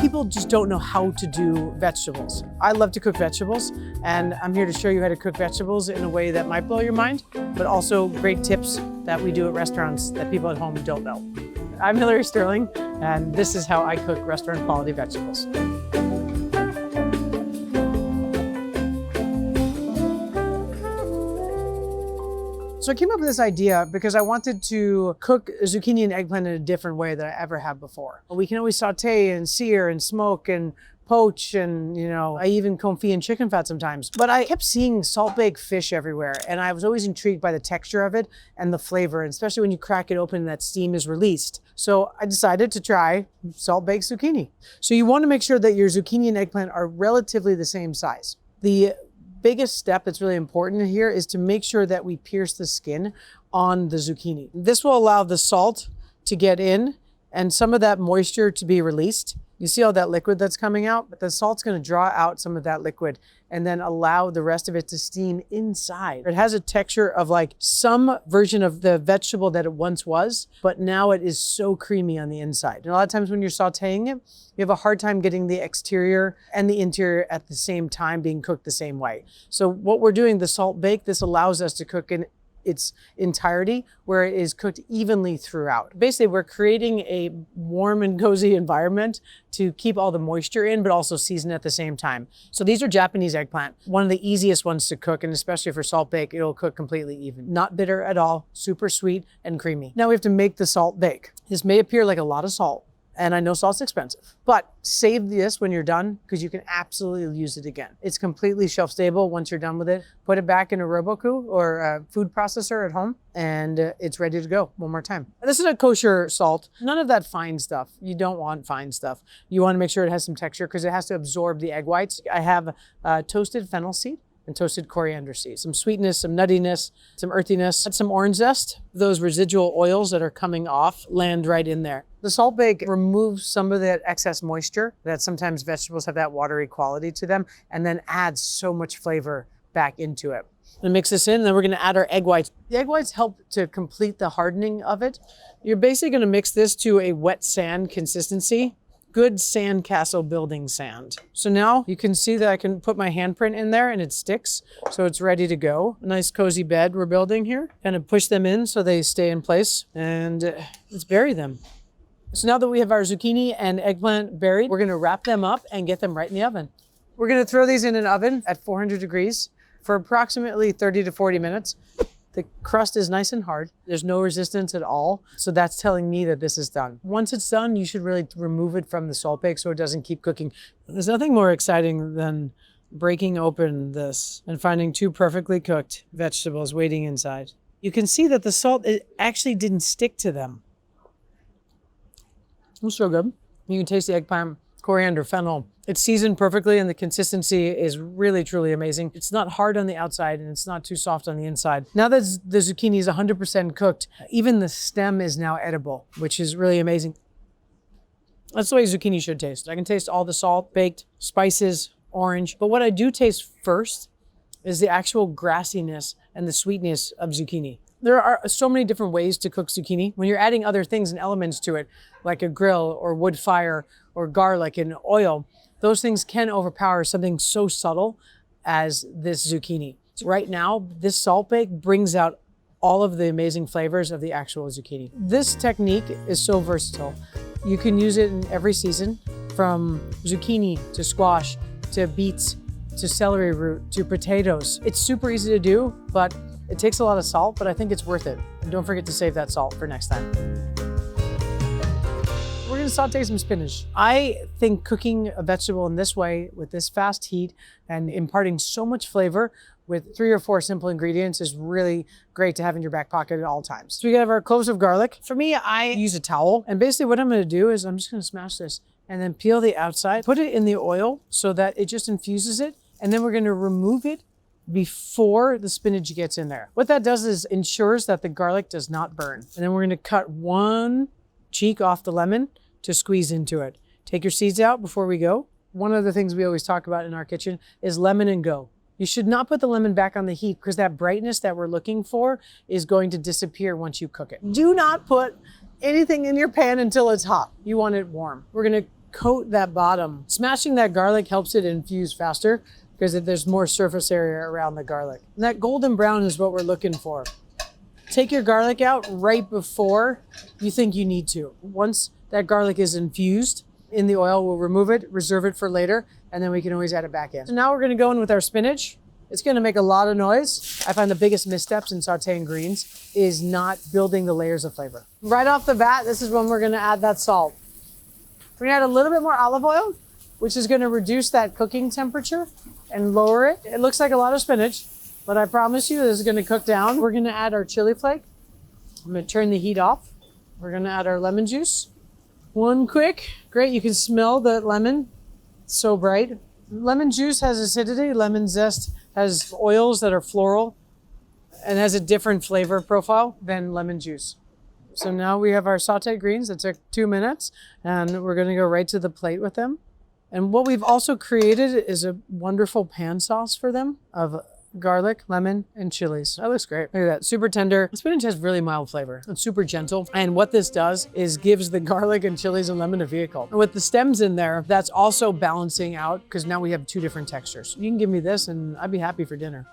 People just don't know how to do vegetables. I love to cook vegetables, and I'm here to show you how to cook vegetables in a way that might blow your mind, but also great tips that we do at restaurants that people at home don't know. I'm Hillary Sterling, and this is how I cook restaurant quality vegetables. So I came up with this idea because I wanted to cook zucchini and eggplant in a different way than I ever have before. We can always saute and sear and smoke and poach and, I even confit in chicken fat sometimes. But I kept seeing salt-baked fish everywhere, and I was always intrigued by the texture of it and the flavor, and especially when you crack it open and that steam is released. So I decided to try salt-baked zucchini. So you want to make sure that your zucchini and eggplant are relatively the same size. The biggest step that's really important here is to make sure that we pierce the skin on the zucchini. This will allow the salt to get in and some of that moisture to be released. You see all that liquid that's coming out, but the salt's going to draw out some of that liquid and then allow the rest of it to steam inside. It has a texture of like some version of the vegetable that it once was, but now it is so creamy on the inside. And a lot of times when you're sauteing it, you have a hard time getting the exterior and the interior at the same time being cooked the same way. So what we're doing, the salt bake, this allows us to cook in its entirety, where it is cooked evenly throughout. Basically, we're creating a warm and cozy environment to keep all the moisture in, but also season at the same time. So these are Japanese eggplant, one of the easiest ones to cook, and especially for salt bake, it'll cook completely even. Not bitter at all, super sweet and creamy. Now we have to make the salt bake. This may appear like a lot of salt, and I know salt's expensive, but save this when you're done because you can absolutely use it again. It's completely shelf stable once you're done with it. Put it back in a Roboku or a food processor at home and it's ready to go one more time. This is a kosher salt. None of that fine stuff. You don't want fine stuff. You want to make sure it has some texture because it has to absorb the egg whites. I have toasted fennel seed and toasted coriander seeds. Some sweetness, some nuttiness, some earthiness, some orange zest. Those residual oils that are coming off land right in there. The salt bake removes some of that excess moisture that sometimes vegetables have that watery quality to them, and then adds so much flavor back into it. And mix this in, and then we're gonna add our egg whites. The egg whites help to complete the hardening of it. You're basically gonna mix this to a wet sand consistency. Good sandcastle building sand. So now you can see that I can put my handprint in there and it sticks. So it's ready to go. A nice cozy bed we're building here. Kind of push them in so they stay in place and let's bury them. So now that we have our zucchini and eggplant buried, we're gonna wrap them up and get them right in the oven. We're gonna throw these in an oven at 400 degrees for approximately 30 to 40 minutes. The crust is nice and hard. There's no resistance at all. So that's telling me that this is done. Once it's done, you should really remove it from the salt bake so it doesn't keep cooking. There's nothing more exciting than breaking open this and finding two perfectly cooked vegetables waiting inside. You can see that the salt, it actually didn't stick to them. It's so good. You can taste the eggplant, coriander, fennel. It's seasoned perfectly and the consistency is really, truly amazing. It's not hard on the outside and it's not too soft on the inside. Now that the zucchini is 100% cooked, even the stem is now edible, which is really amazing. That's the way zucchini should taste. I can taste all the salt, baked, spices, orange. But what I do taste first is the actual grassiness and the sweetness of zucchini. There are so many different ways to cook zucchini. When you're adding other things and elements to it, like a grill or wood fire or garlic and oil, those things can overpower something so subtle as this zucchini. Right now, this salt bake brings out all of the amazing flavors of the actual zucchini. This technique is so versatile. You can use it in every season, from zucchini to squash to beets to celery root to potatoes. It's super easy to do, but it takes a lot of salt, but I think it's worth it. And don't forget to save that salt for next time. We're gonna saute some spinach. I think cooking a vegetable in this way with this fast heat and imparting so much flavor with 3 or 4 simple ingredients is really great to have in your back pocket at all times. So we have our cloves of garlic. For me, I use a towel. And basically what I'm gonna do is I'm just gonna smash this and then peel the outside, put it in the oil so that it just infuses it. And then we're gonna remove it before the spinach gets in there. What that does is ensures that the garlic does not burn. And then we're gonna cut one cheek off the lemon to squeeze into it. Take your seeds out before we go. One of the things we always talk about in our kitchen is lemon and go. You should not put the lemon back on the heat because that brightness that we're looking for is going to disappear once you cook it. Do not put anything in your pan until it's hot. You want it warm. We're gonna coat that bottom. Smashing that garlic helps it infuse faster because there's more surface area around the garlic. And that golden brown is what we're looking for. Take your garlic out right before you think you need to. Once that garlic is infused in the oil, we'll remove it, reserve it for later, and then we can always add it back in. So now we're gonna go in with our spinach. It's gonna make a lot of noise. I find the biggest missteps in sautéing greens is not building the layers of flavor. Right off the bat, this is when we're gonna add that salt. We're gonna add a little bit more olive oil, which is gonna reduce that cooking temperature and lower it. It looks like a lot of spinach, but I promise you this is gonna cook down. We're gonna add our chili flake. I'm gonna turn the heat off. We're gonna add our lemon juice. One quick, great, you can smell the lemon, it's so bright. Lemon juice has acidity, lemon zest has oils that are floral and has a different flavor profile than lemon juice. So now we have our sautéed greens that took 2 minutes and we're gonna go right to the plate with them. And what we've also created is a wonderful pan sauce for them of garlic, lemon, and chilies. That looks great. Look at that, super tender. The spinach has really mild flavor. It's super gentle. And what this does is gives the garlic and chilies and lemon a vehicle. And with the stems in there, that's also balancing out because now we have 2 different textures. You can give me this and I'd be happy for dinner.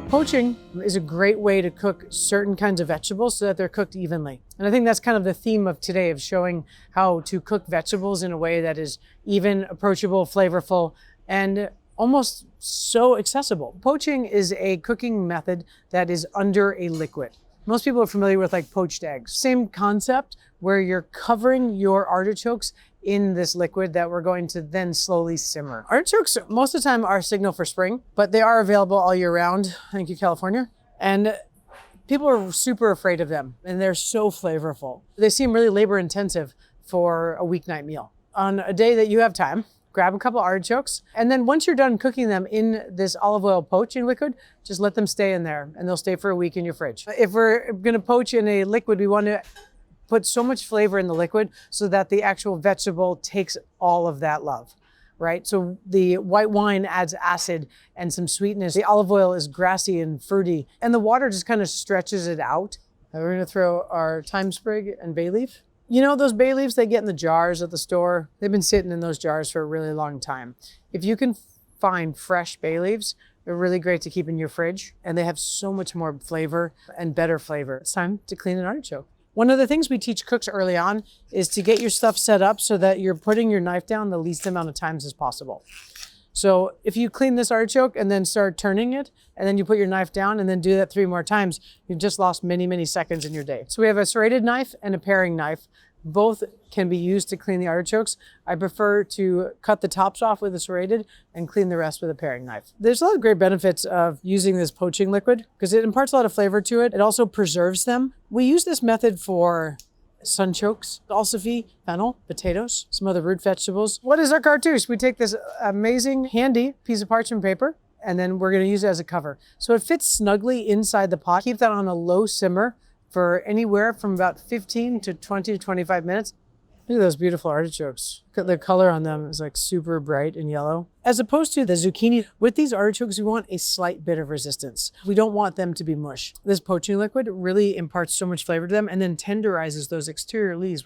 Poaching is a great way to cook certain kinds of vegetables so that they're cooked evenly. And I think that's kind of the theme of today, of showing how to cook vegetables in a way that is even, approachable, flavorful, and almost so accessible. Poaching is a cooking method that is under a liquid. Most people are familiar with like poached eggs. Same concept where you're covering your artichokes in this liquid that we're going to then slowly simmer. Artichokes most of the time are a signal for spring, but they are available all year round. Thank you, California. And people are super afraid of them and they're so flavorful. They seem really labor intensive for a weeknight meal. On a day that you have time, grab a couple artichokes, and then once you're done cooking them in this olive oil poaching liquid, just let them stay in there and they'll stay for a week in your fridge. If we're gonna poach in a liquid, we want to put so much flavor in the liquid so that the actual vegetable takes all of that love, right? So the white wine adds acid and some sweetness. The olive oil is grassy and fruity, and the water just kind of stretches it out. And we're gonna throw our thyme sprig and bay leaf. You know those bay leaves they get in the jars at the store? They've been sitting in those jars for a really long time. If you can find fresh bay leaves, they're really great to keep in your fridge, and they have so much more flavor and better flavor. It's time to clean an artichoke. One of the things we teach cooks early on is to get your stuff set up so that you're putting your knife down the least amount of times as possible. So if you clean this artichoke and then start turning it, and then you put your knife down and then do that 3 more times, you've just lost many, many seconds in your day. So we have a serrated knife and a paring knife. Both can be used to clean the artichokes. I prefer to cut the tops off with a serrated and clean the rest with a paring knife. There's a lot of great benefits of using this poaching liquid because it imparts a lot of flavor to it. It also preserves them. We use this method for sunchokes, salsify, fennel, potatoes, some other root vegetables. What is our cartouche? We take this amazing, handy piece of parchment paper, and then we're gonna use it as a cover. So it fits snugly inside the pot. Keep that on a low simmer for anywhere from about 15 to 20 to 25 minutes. Look at those beautiful artichokes. The color on them is like super bright and yellow. As opposed to the zucchini, with these artichokes, we want a slight bit of resistance. We don't want them to be mush. This poaching liquid really imparts so much flavor to them and then tenderizes those exterior leaves.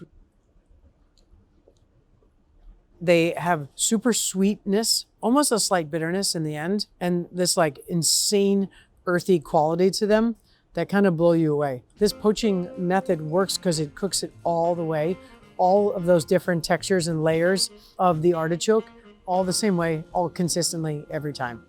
They have super sweetness, almost a slight bitterness in the end, and this like insane earthy quality to them that kind of blow you away. This poaching method works because it cooks it all the way, all of those different textures and layers of the artichoke, all the same way, all consistently every time.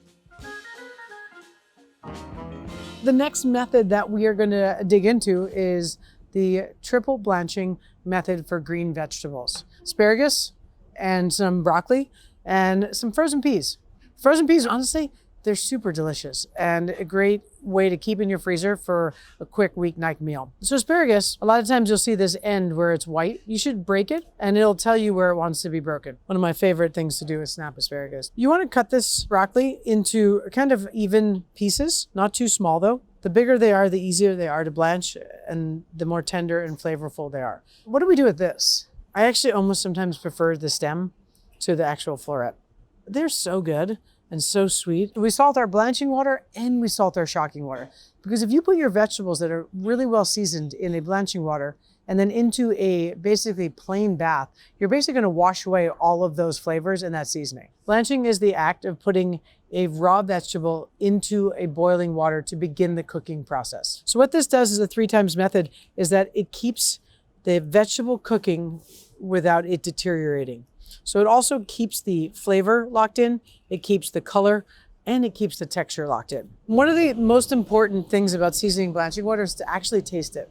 The next method that we are going to dig into is the triple blanching method for green vegetables. Asparagus and some broccoli and some frozen peas. Frozen peas, honestly, they're super delicious and a great way to keep in your freezer for a quick weeknight meal. So asparagus, a lot of times you'll see this end where it's white. You should break it and it'll tell you where it wants to be broken. One of my favorite things to do is snap asparagus. You want to cut this broccoli into kind of even pieces, not too small though. The bigger they are, the easier they are to blanch and the more tender and flavorful they are. What do we do with this? I actually almost sometimes prefer the stem to the actual floret. They're so good and so sweet. We salt our blanching water and we salt our shocking water. Because if you put your vegetables that are really well seasoned in a blanching water and then into a basically plain bath, you're basically gonna wash away all of those flavors and that seasoning. Blanching is the act of putting a raw vegetable into a boiling water to begin the cooking process. So what this does is a 3 times method is that it keeps the vegetable cooking without it deteriorating. So it also keeps the flavor locked in, it keeps the color, and it keeps the texture locked in. One of the most important things about seasoning blanching water is to actually taste it.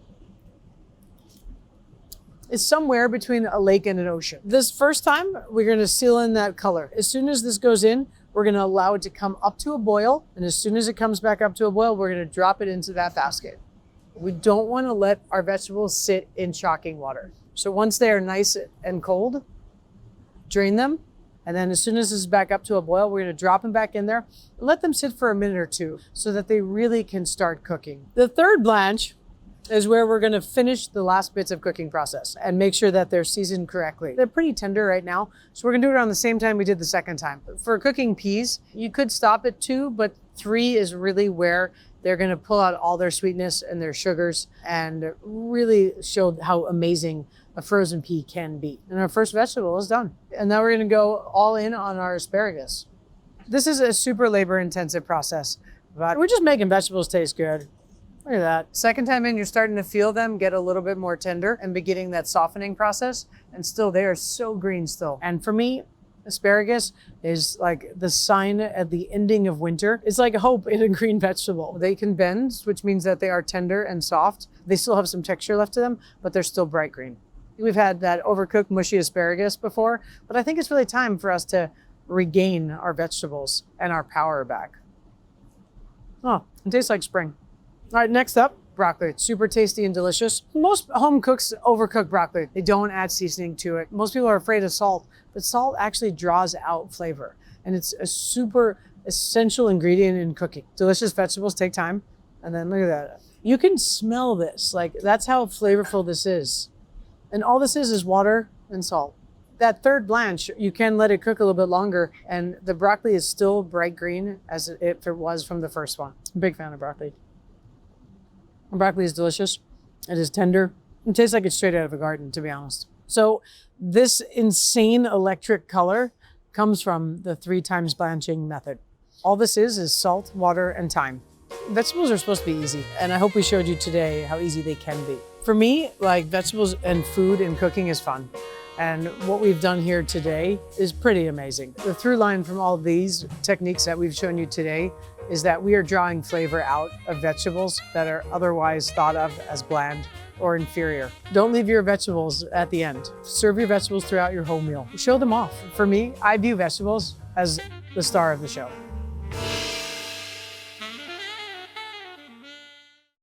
It's somewhere between a lake and an ocean. This first time, we're gonna seal in that color. As soon as this goes in, we're gonna allow it to come up to a boil. And as soon as it comes back up to a boil, we're gonna drop it into that basket. We don't wanna let our vegetables sit in shocking water. So once they are nice and cold, drain them. And then as soon as this is back up to a boil, we're gonna drop them back in there and let them sit for a minute or two so that they really can start cooking. The third blanch is where we're gonna finish the last bits of cooking process and make sure that they're seasoned correctly. They're pretty tender right now, so we're gonna do it around the same time we did the second time. For cooking peas, you could stop at 2, but 3 is really where they're gonna pull out all their sweetness and their sugars and really show how amazing a frozen pea can be. And our first vegetable is done. And now we're gonna go all in on our asparagus. This is a super labor intensive process, but we're just making vegetables taste good. Look at that. Second time in, you're starting to feel them get a little bit more tender and beginning that softening process. And still, they are so green still. And for me, asparagus is like the sign at the ending of winter. It's like hope in a green vegetable. They can bend, which means that they are tender and soft. They still have some texture left to them, but they're still bright green. We've had that overcooked mushy asparagus before, but I think it's really time for us to regain our vegetables and our power back. Oh, it tastes like spring. All right, next up, broccoli. It's super tasty and delicious. Most home cooks overcook broccoli. They don't add seasoning to it. Most people are afraid of salt, but salt actually draws out flavor. And it's a super essential ingredient in cooking. Delicious vegetables take time. And then look at that. You can smell this. Like, that's how flavorful this is. And all this is water and salt. That third blanch, you can let it cook a little bit longer, and the broccoli is still bright green as if it was from the first one. I'm a big fan of broccoli. Broccoli is delicious. It is tender. It tastes like it's straight out of a garden, to be honest. So this insane electric color comes from the 3 times blanching method. All this is salt, water, and thyme. Vegetables are supposed to be easy, and I hope we showed you today how easy they can be. For me, like, vegetables and food and cooking is fun. And what we've done here today is pretty amazing. The through line from all of these techniques that we've shown you today is that we are drawing flavor out of vegetables that are otherwise thought of as bland or inferior. Don't leave your vegetables at the end. Serve your vegetables throughout your whole meal. Show them off. For me, I view vegetables as the star of the show.